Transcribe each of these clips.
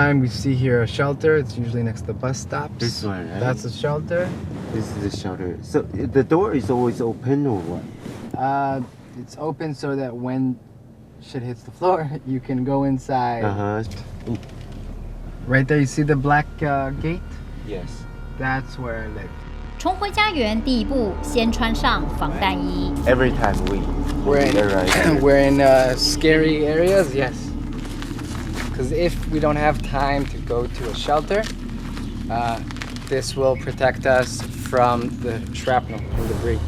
We see here a shelter. It's usually next to the bus stops. This one, right? That's a shelter. This is the shelter. So the door is always open or what? It's open so that when shit hits the floor, you can go inside. Right there, you see the black gate? Yes. That's where I live. 重回家园第一步，先穿上防弹衣。 Every time We're in, right. we're in scary areas, yes. Because if we don't have time to go to a shelter, this will protect us from the shrapnel, from debris.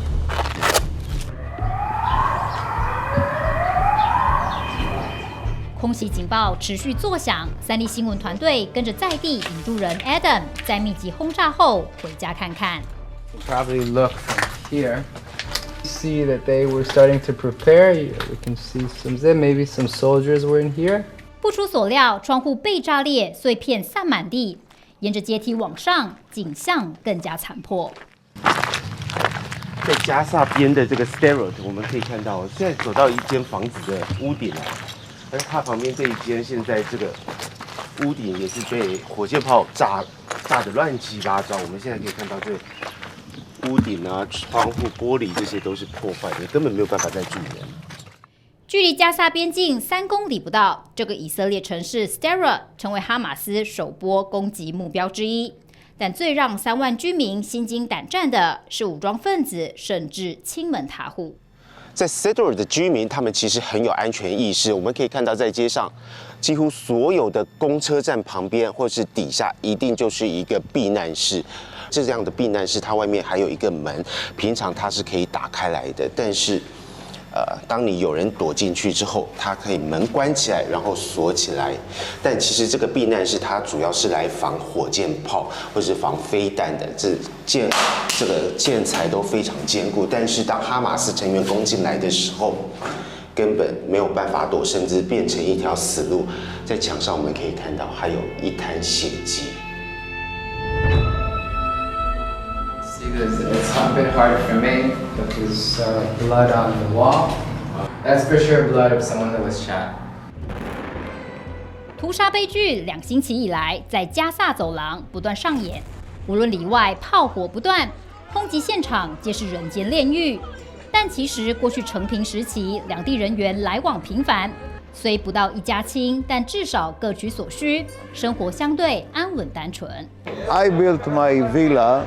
空袭警报持续作响，3立新闻团队跟着在地引渡人 Adam 在密集轰炸后回家看看。 Probably look from here. See that they were starting to prepare. We can see some zip. Maybe some soldiers were in here. 不出所料，窗户被炸裂，碎片散满地。沿着阶梯往上，景象更加残破。在加萨边的这个 stairwell， 我们可以看到，现在走到一间房子的屋顶了，而它旁边这一间现在这个屋顶也是被火箭炮炸得乱七八糟。我们现在可以看到这屋顶啊、窗户、玻璃这些都是破坏的，根本没有办法再住人。 距离加萨边境3公里不到，这个以色列城市 Sderot 成为哈马斯首波攻击目标之一。但最让3万居民心惊胆战的是，武装分子甚至亲门踏户。在 Sderot 的居民，他们其实很有安全意识。我们可以看到，在街上，几乎所有的公车站旁边或是底下，一定就是一个避难室。这样的避难室，它外面还有一个门，平常它是可以打开来的，但是。当你有人躲进去之后，它可以门关起来，然后锁起来。但其实这个避难室它主要是来防火箭炮或是防飞弹的，这个建材都非常坚固。但是当哈马斯成员攻进来的时候，根本没有办法躲，甚至变成一条死路。在墙上我们可以看到还有一滩血迹。 It's a bit hard for me, but there's blood on the wall. That's for sure blood of someone that was shot. 屠杀悲剧2星期以来，在加萨走廊不断上演，无论里外炮火不断，空袭现场皆是人间炼狱。但其实过去承平时期，两地人员来往频繁，虽不到一家亲，但至少各取所需，生活相对安稳单纯。 I built my villa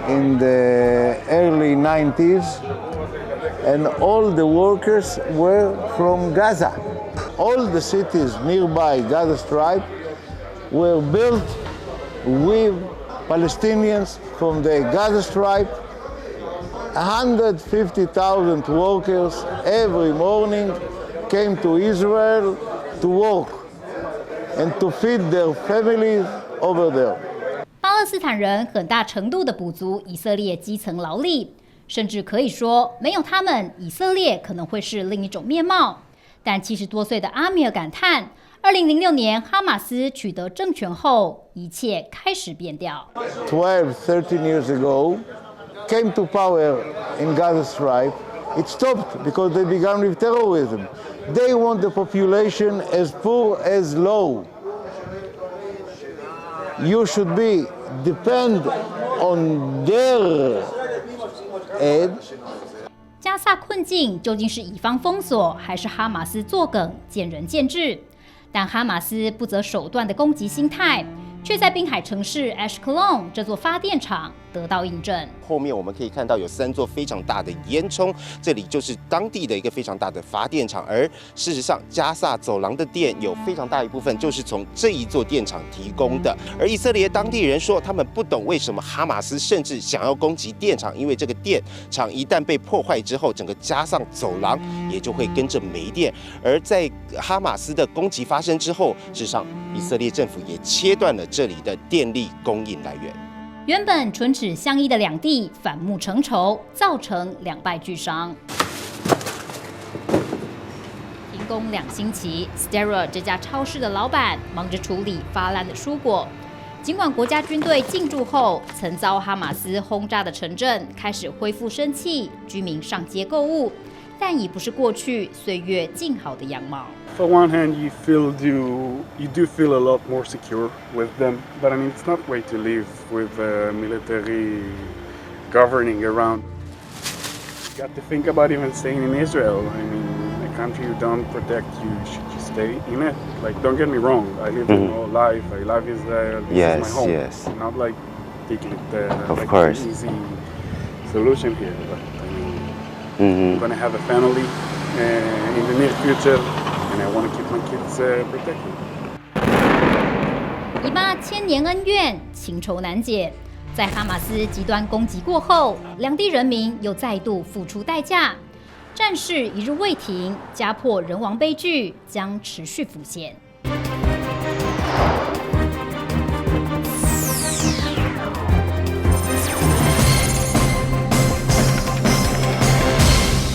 in the early 90s, and all the workers were from Gaza. All the cities nearby Gaza Strip were built with Palestinians from the Gaza Strip. 150,000 workers every morning came to Israel to work and to feed their families over there. 巴勒斯坦人很大程度的补足以色列基层劳力，甚至可以说，没有他们，以色列可能会是另一种面貌。但70多岁的阿米尔感叹，2006年哈马斯取得政权后，一切开始变调。13 years ago, came to power in Gaza Strip. It stopped because they began with terrorism. They want the population as poor as low. You should depend on their aid. 加萨困境究竟是以方封锁，还是哈马斯作梗，见仁见智。但哈马斯不择手段的攻击心态，却在滨海城市 Ashkelon 这座发电厂得到印证。后面我们可以看到有3座非常大的烟囱，这里就是当地的一个非常大的发电厂。而事实上，加萨走廊的电有非常大一部分就是从这一座电厂提供的。而以色列当地人说，他们不懂为什么哈马斯甚至想要攻击电厂，因为这个电厂一旦被破坏之后，整个加萨走廊也就会跟着没电。而在哈马斯的攻击发生之后，事实上以色列政府也切断了这里的电力供应来源。原本唇齿相依的两地反目成仇，造成两败俱伤。停工2星期 ，Sderot 这家超市的老板忙着处理发烂的蔬果。尽管国家军队进驻后，曾遭哈马斯轰炸的城镇开始恢复生气，居民上街购物，但已不是过去岁月静好的样貌。On one hand, you do feel a lot more secure with them, but I mean it's not way to live with military governing around. You got to think about even staying in Israel. I mean, a country who don't protect you, should you stay in it? Like, don't get me wrong, I live in all life. I love Israel. This is my home. Yes. Not like taking it Of like course. an easy solution here. But I mean, I'm gonna have a family in the near future, and I want to keep my kids protected. 以巴千年恩怨，情仇难解。在哈马斯极端攻击过后，两地人民又再度付出代价。战事一日未停，家破人亡悲剧将持续浮现。